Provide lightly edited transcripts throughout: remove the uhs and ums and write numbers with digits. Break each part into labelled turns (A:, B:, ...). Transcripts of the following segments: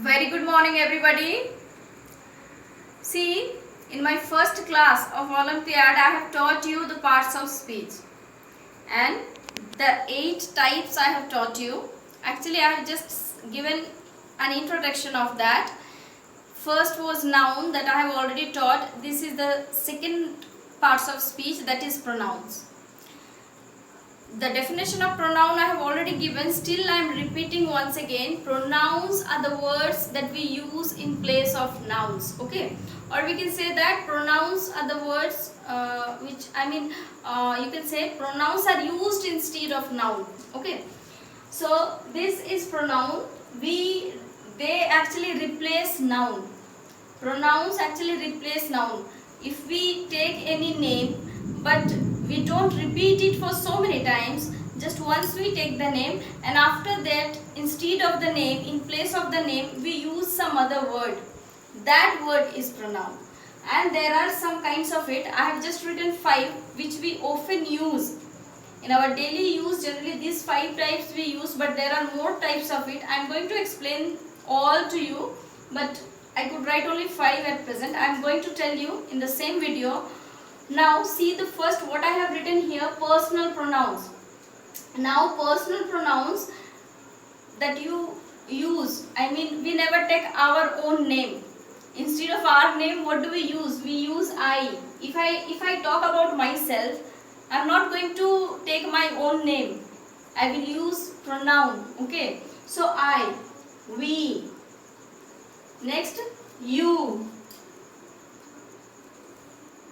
A: Very good morning, everybody. See, in my first class of Olympiad, I have taught you the parts of speech and the 8 types I have taught you. Actually, I have just given an introduction of that. First was noun that I have already taught. This is the second parts of speech, that is pronouns. The definition of pronoun I have already given, still I am repeating once again. Pronouns are the words that we use in place of nouns, okay? Or we can say that pronouns are the words you can say pronouns are used instead of noun, okay? So this is pronoun. They actually replace noun. Pronouns actually replace noun. If we take any name but we don't repeat it for so many times, just once we take the name, and after that instead of the name, in place of the name, we use some other word. That word is pronoun. And there are some kinds of it. I have just written 5 which we often use in our daily use. Generally these 5 types we use, but there are more types of it. I am going to explain all to you, but I could write only 5 at present. I am going to tell you in the same video. Now see the first what I have written here, personal pronouns. Now personal pronouns that you use, we never take our own name. Instead of our name, what do we use? We use I. If I talk about myself, I am not going to take my own name. I will use pronoun, okay? So I, we, next you,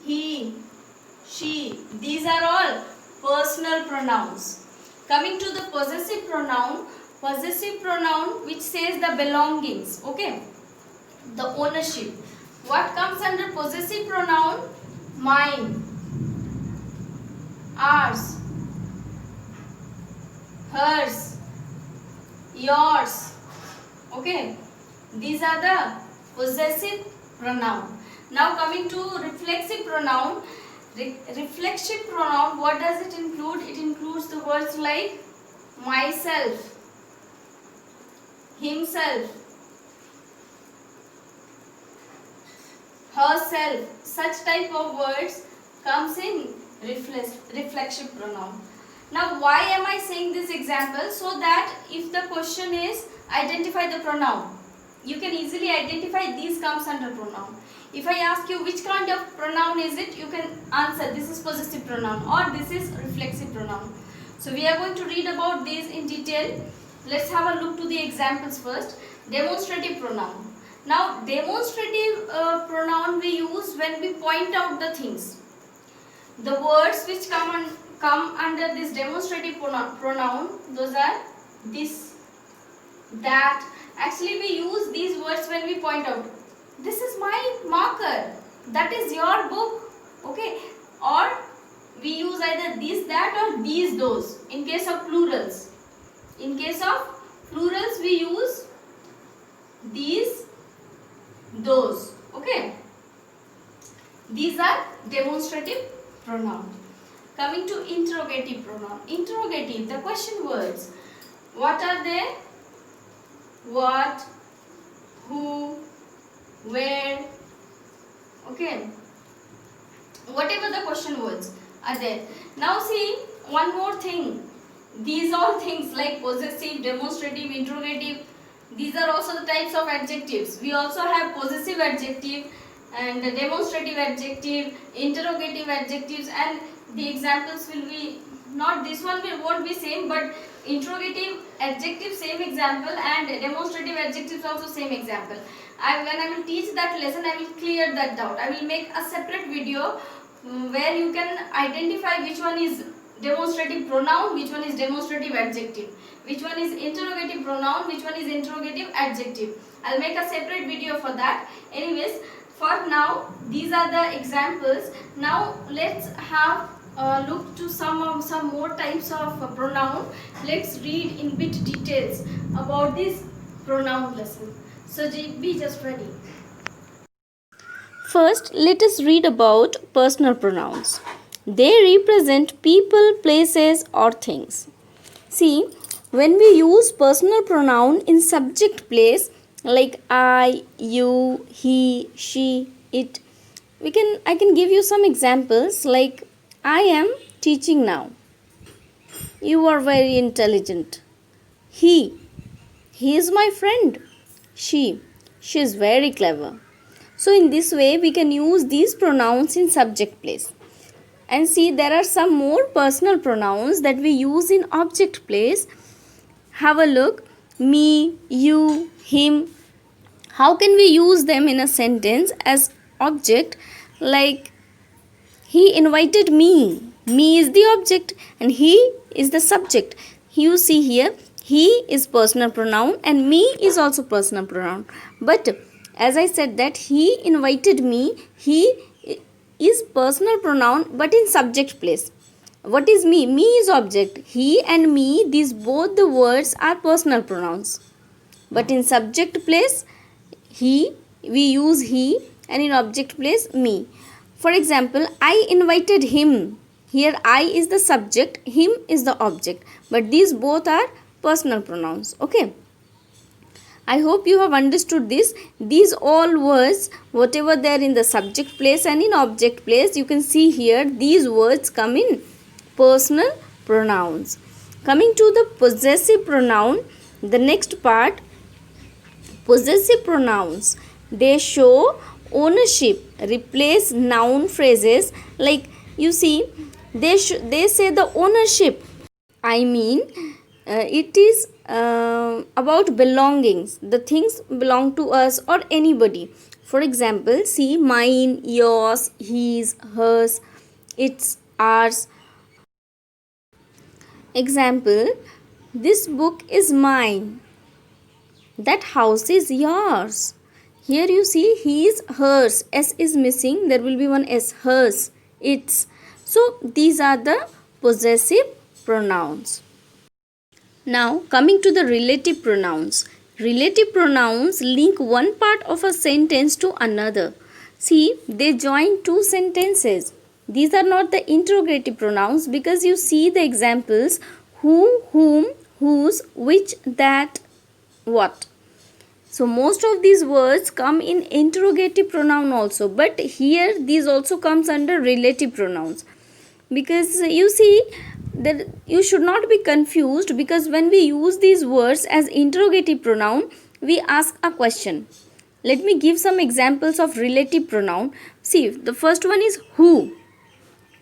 A: he, she. These are all personal pronouns. Coming to the possessive pronoun which says the belongings, okay? The ownership. What comes under possessive pronoun? Mine, ours, hers, yours, okay? These are the possessive pronoun. Now coming to reflexive pronoun. Reflexive pronoun, what does it include? It includes the words like myself, himself, herself. Such type of words comes in reflexive pronoun. Now why am I saying this example? So that if the question is identify the pronoun, you can easily identify these comes under pronoun. If I ask you which kind of pronoun is it, you can answer this is possessive pronoun or this is reflexive pronoun. So we are going to read about these in detail. Let's have a look to the examples first. Demonstrative pronoun. Now demonstrative pronoun we use when we point out the things. The words which come under this demonstrative pronoun, those are this, that. Actually we use these words when we point out. This is my marker, that is your book, okay? Or we use either this, that or these, those in case of plurals. In case of plurals we use these, those, okay? These are demonstrative pronoun. Coming to interrogative pronoun. Interrogative, the question words. What are they? What, who, where, okay? Whatever the question words are there. Now see one more thing. These all things like possessive, demonstrative, interrogative, these are also the types of adjectives. We also have possessive adjective and demonstrative adjective, interrogative adjectives, and the examples will be not this one won't be same, but interrogative adjective same example and demonstrative adjectives also same example. When I will teach that lesson, I will clear that doubt. I will make a separate video where you can identify which one is demonstrative pronoun, which one is demonstrative adjective, which one is interrogative pronoun, which one is interrogative adjective. I'll make a separate video for that. Anyways, for now these are the examples. Now let's have look to some more types of pronoun. Let's read in bit details about this pronoun lesson. So be just ready.
B: First, let us read about personal pronouns. They represent people, places, or things. See, when we use personal pronoun in subject place, like I, you, he, she, it. I can give you some examples like I am teaching now. You are very intelligent. He, he is my friend. She is very clever. So in this way we can use these pronouns in subject place. And see, there are some more personal pronouns that we use in object place. Have a look. Me, you, him. How can we use them in a sentence as object? Like, he invited me. Me is the object and he is the subject. You see here, he is personal pronoun and me is also personal pronoun. But as I said that he invited me, he is personal pronoun but in subject place. What is me? Me is object. He and me, these both the words are personal pronouns. But in subject place, we use he, and in object place me. For example, I invited him. Here I is the subject, him is the object. But these both are personal pronouns. Okay. I hope you have understood this. These all words, whatever they are in the subject place and in object place, you can see here these words come in personal pronouns. Coming to the possessive pronoun, the next part, possessive pronouns, they show ownership, replace noun phrases. Like you see, they say the ownership. I mean, it is about belongings. The things belong to us or anybody. For example, see, mine, yours, his, hers, it's, ours. Example, this book is mine. That house is yours. Here you see his, hers. S is missing. There will be one S. Hers, its. So these are the possessive pronouns. Now coming to the relative pronouns. Relative pronouns link one part of a sentence to another. See, they join two sentences. These are not the interrogative pronouns because you see the examples who, whom, whose, which, that, what. So most of these words come in interrogative pronoun also, but here these also comes under relative pronouns. Because you see that you should not be confused, because when we use these words as interrogative pronoun, we ask a question. Let me give some examples of relative pronoun. See, the first one is who.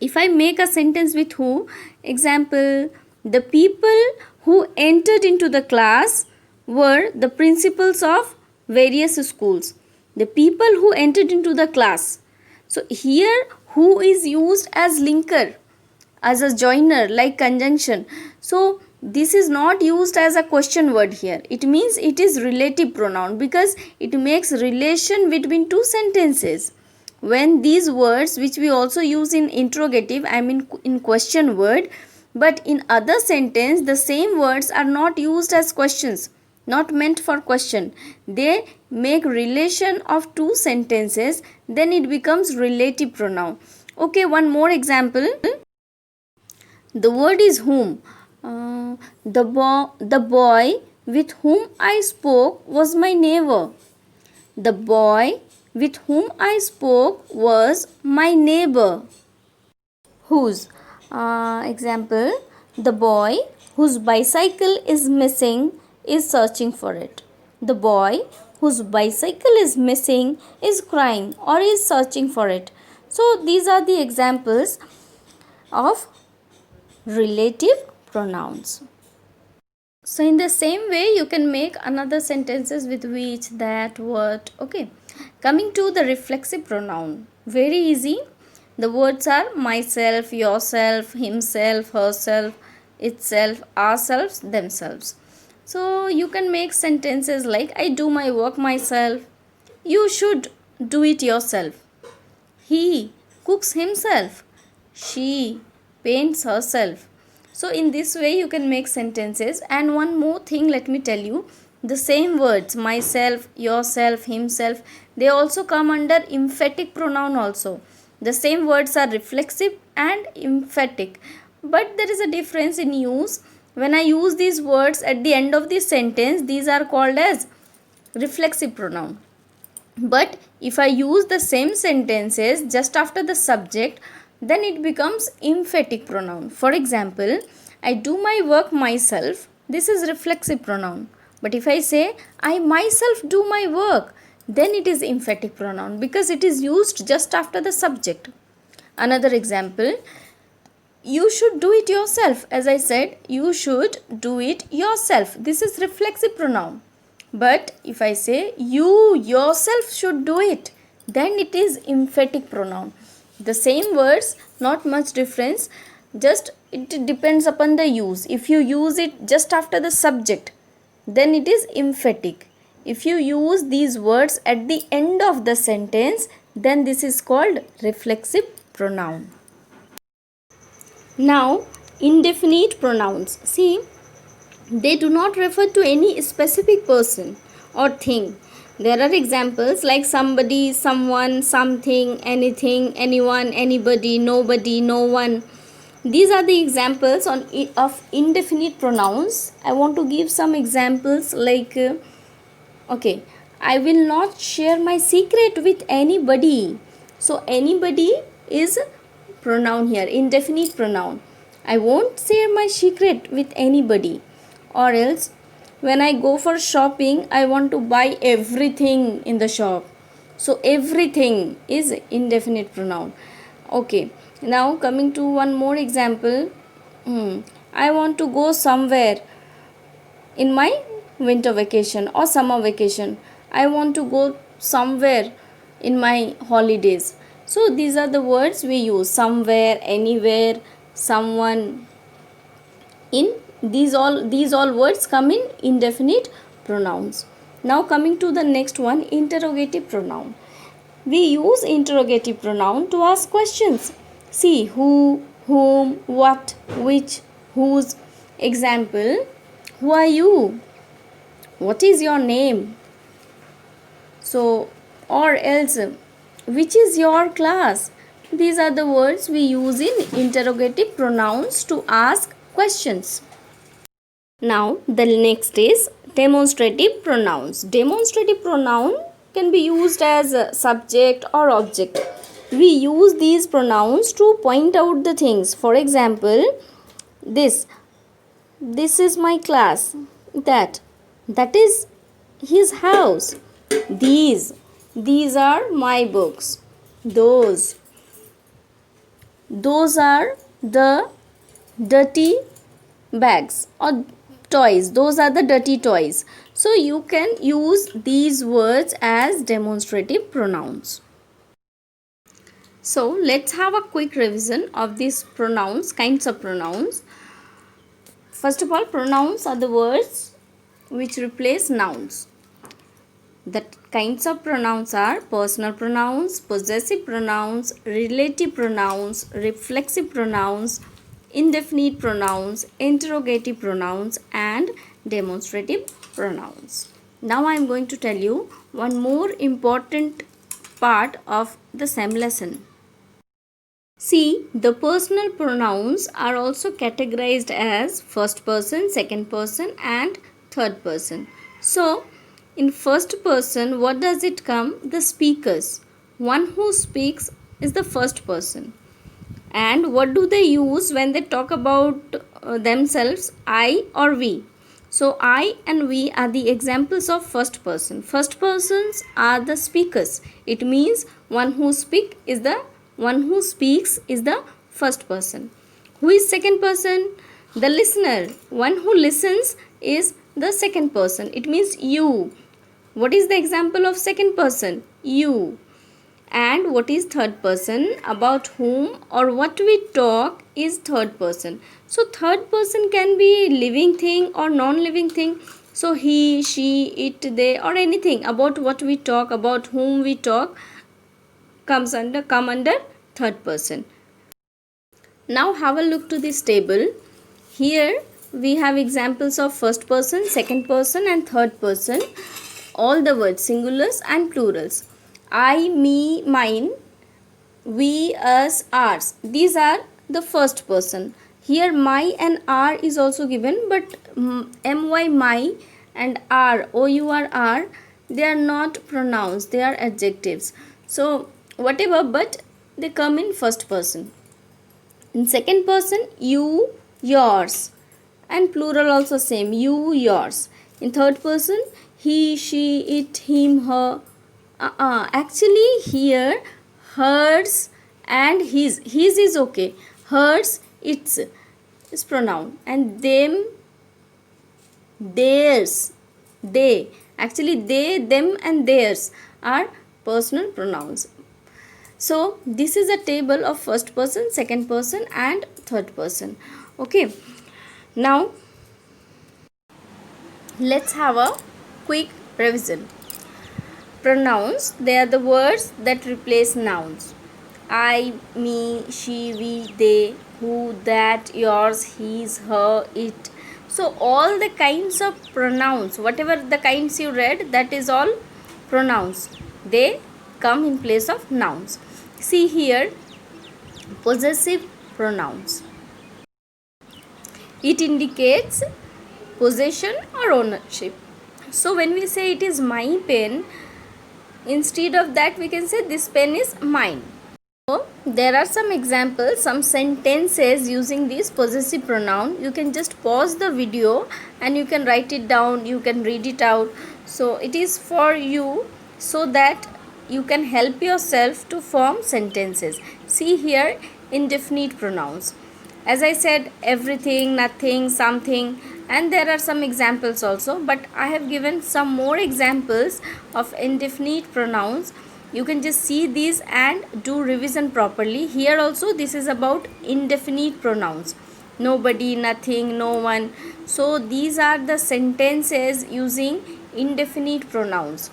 B: If I make a sentence with who, example, the people who entered into the class were the principals of various schools. The people who entered into the class. So here who is used as linker, as a joiner, like conjunction. So this is not used as a question word here. It means it is relative pronoun because it makes relation between two sentences. When these words, which we also use in interrogative, I mean in question word, but in other sentence the same words are not used as questions, not meant for question. They make relation of two sentences, then it becomes relative pronoun. Okay, one more example. The word is whom. The boy with whom I spoke was my neighbor. The boy with whom I spoke was my neighbor. Whose? Example, the boy whose bicycle is missing is searching for it. The boy whose bicycle is missing is crying or is searching for it. So these are the examples of relative pronouns. So in the same way you can make another sentences with which, that, what. Okay. Coming to the reflexive pronoun. Very easy. The words are myself, yourself, himself, herself, itself, ourselves, themselves. So you can make sentences like I do my work myself. You should do it yourself. He cooks himself. She paints herself. So in this way you can make sentences. And one more thing, let me tell you, the same words myself, yourself, himself, they also come under emphatic pronoun also. The same words are reflexive and emphatic, but there is a difference in use. When I use these words at the end of the sentence, these are called as reflexive pronoun. But if I use the same sentences just after the subject, then it becomes emphatic pronoun. For example, I do my work myself. This is reflexive pronoun. But if I say I myself do my work, then it is emphatic pronoun because it is used just after the subject. Another example, you should do it yourself. As I said, you should do it yourself. This is reflexive pronoun. But if I say you yourself should do it, then it is emphatic pronoun. The same words, not much difference, just it depends upon the use. If you use it just after the subject, then it is emphatic. If you use these words at the end of the sentence, then this is called reflexive pronoun. Now, indefinite pronouns. See, they do not refer to any specific person or thing. There are examples like somebody, someone, something, anything, anyone, anybody, nobody, no one. These are the examples of indefinite pronouns. I want to give some examples like, okay, I will not share my secret with anybody. So, anybody is pronoun here, indefinite pronoun. I won't share my secret with anybody. Or else, when I go for shopping, I want to buy everything in the shop. So, everything is indefinite pronoun. Okay, now coming to one more example. I want to go somewhere in my winter vacation or summer vacation. I want to go somewhere in my holidays. So these are the words we use: somewhere, anywhere, someone. In these all words come in indefinite pronouns. Now coming to the next one, interrogative pronoun. We use interrogative pronoun to ask questions. See, who, whom, what, which, whose. Example, who are you? What is your name? So, or else, which is your class? These are the words we use in interrogative pronouns to ask questions. Now, the next is demonstrative pronouns. Demonstrative pronoun can be used as a subject or object. We use these pronouns to point out the things. For example, this is my class. That is his house. These are my books. Those are the dirty bags or toys. Those are the dirty toys. So you can use these words as demonstrative pronouns. So let's have a quick revision of these pronouns, kinds of pronouns. First of all, pronouns are the words which replace nouns. The kinds of pronouns are personal pronouns, possessive pronouns, relative pronouns, reflexive pronouns, indefinite pronouns, interrogative pronouns, and demonstrative pronouns. Now I am going to tell you one more important part of the same lesson. See, the personal pronouns are also categorized as first person, second person, and third person. So, in first person, what does it come? The speakers. One who speaks is the first person. And what do they use when they talk about themselves? I or we. So I and we are the examples of first person. First persons are the speakers. It means one who speaks is the first person. Who is second person? The listener. One who listens is the second person. It means you. What is the example of second person? You. And what is third person? About whom or what we talk is third person. So third person can be living thing or non-living thing. So he, she, it, they, or anything about what we talk, about whom we talk come under third person. Now have a look to this table. Here we have examples of first person, second person, and third person. All the words singulars and plurals. I, me, mine, we, us, ours. These are the first person. Here my and our is also given, but my, my, and our, our, they are not pronouns, they are adjectives. So whatever, but they come in first person. In second person, you, yours, and plural also same, you, yours. In third person, he, she, it, him, her. Actually here hers and his is okay, hers, its is pronoun, and them, theirs, they, actually they, them and theirs are personal pronouns. So this is a table of first person, second person and third person. Okay, now let's have a quick revision. Pronouns, they are the words that replace nouns. I, me, she, we, they, who, that, yours, his, her, it. So all the kinds of pronouns, whatever the kinds you read, that is all pronouns. They come in place of nouns. See here, possessive pronouns. It indicates possession or ownership. So when we say it is my pen, instead of that we can say this pen is mine. So there are some examples, some sentences using this possessive pronoun. You can just pause the video and you can write it down, you can read it out. So it is for you so that you can help yourself to form sentences. See here, indefinite pronouns. As I said, everything, nothing, something, and there are some examples also, but I have given some more examples of indefinite pronouns. You can just see these and do revision properly. Here also this is about indefinite pronouns, nobody, nothing, no one. So these are the sentences using indefinite pronouns.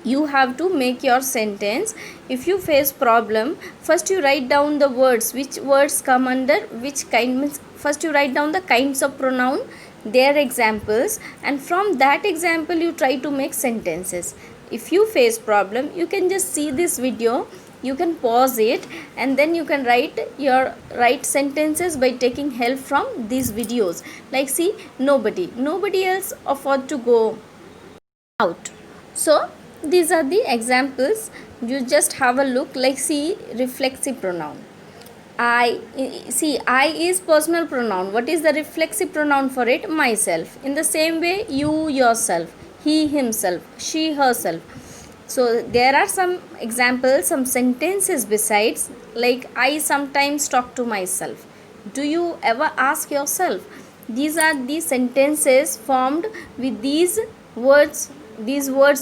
B: You have to make your sentence. If you face problem, first you write down the words, which words come under which kind, means first you write down the kinds of pronoun, their examples, and from that example you try to make sentences. If you face problem, you can just see this video, you can pause it, and then you can write sentences by taking help from these videos. Like see, nobody else afford to go out. So these are the examples. You just have a look. Like see, reflexive pronoun. I, see, I is personal pronoun. What is the reflexive pronoun for it? Myself. In the same way, you, yourself, he, himself, she, herself. So there are some examples, some sentences besides, like I sometimes talk to myself. Do you ever ask yourself? These are the sentences formed with these words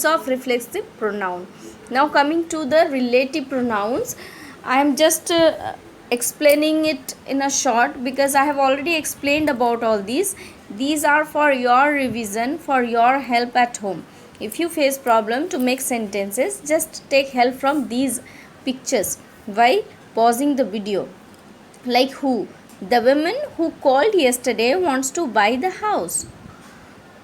B: of reflexive pronoun. Now coming to the relative pronouns, I am just explaining it in a short because I have already explained about all these. These are for your revision, for your help at home. If you face problem to make sentences, just take help from these pictures while pausing the video. Like who? The woman who called yesterday wants to buy the house.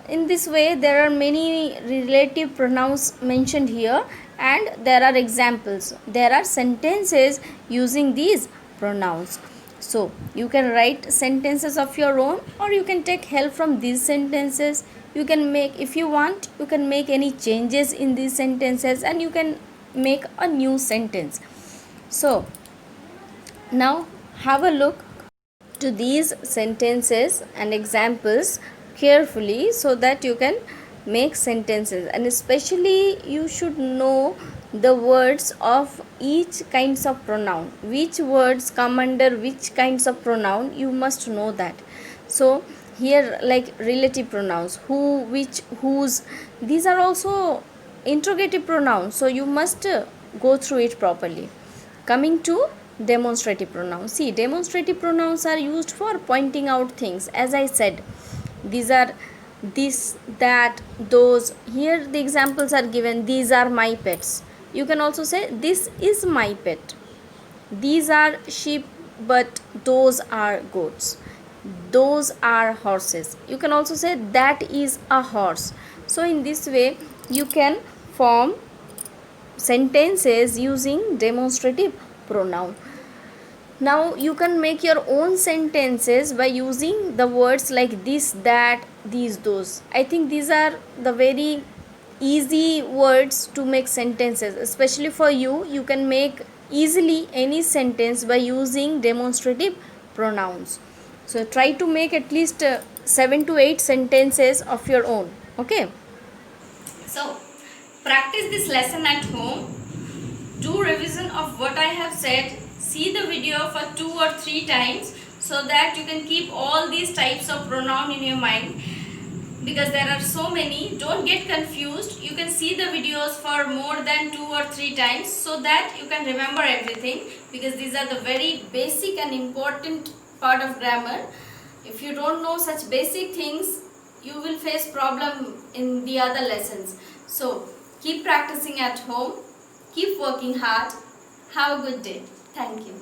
B: In this way, there are many relative pronouns mentioned here, and there are examples. There are sentences using these pronouns. So you can write sentences of your own, or you can take help from these sentences. You can make, if you want, you can make any changes in these sentences and you can make a new sentence. So now have a look to these sentences and examples carefully so that you can make sentences, and especially you should know the words of each kinds of pronoun, which words come under which kinds of pronoun, you must know that. So here, like relative pronouns, who, which, whose, these are also interrogative pronouns, so you must go through it properly. Coming to demonstrative pronouns. See, demonstrative pronouns are used for pointing out things. As I said, these are this, that, those. Here the examples are given. These are my pets. You can also say this is my pet. These are sheep, but those are goats. Those are horses. You can also say that is a horse. So in this way you can form sentences using demonstrative pronoun. Now you can make your own sentences by using the words like this, that, these, those. I think these are the very easy words to make sentences. Especially for you, you can make easily any sentence by using demonstrative pronouns. So try to make at least 7 to 8 sentences of your own. Okay.
A: So practice this lesson at home. Do revision of what I have said. See the video for 2 or 3 times so that you can keep all these types of pronoun in your mind, because there are so many. Don't get confused. You can see the videos for more than 2 or 3 times so that you can remember everything, because these are the very basic and important part of grammar. If you don't know such basic things, you will face problem in the other lessons. So keep practicing at home. Keep working hard. Have a good day. Thank you.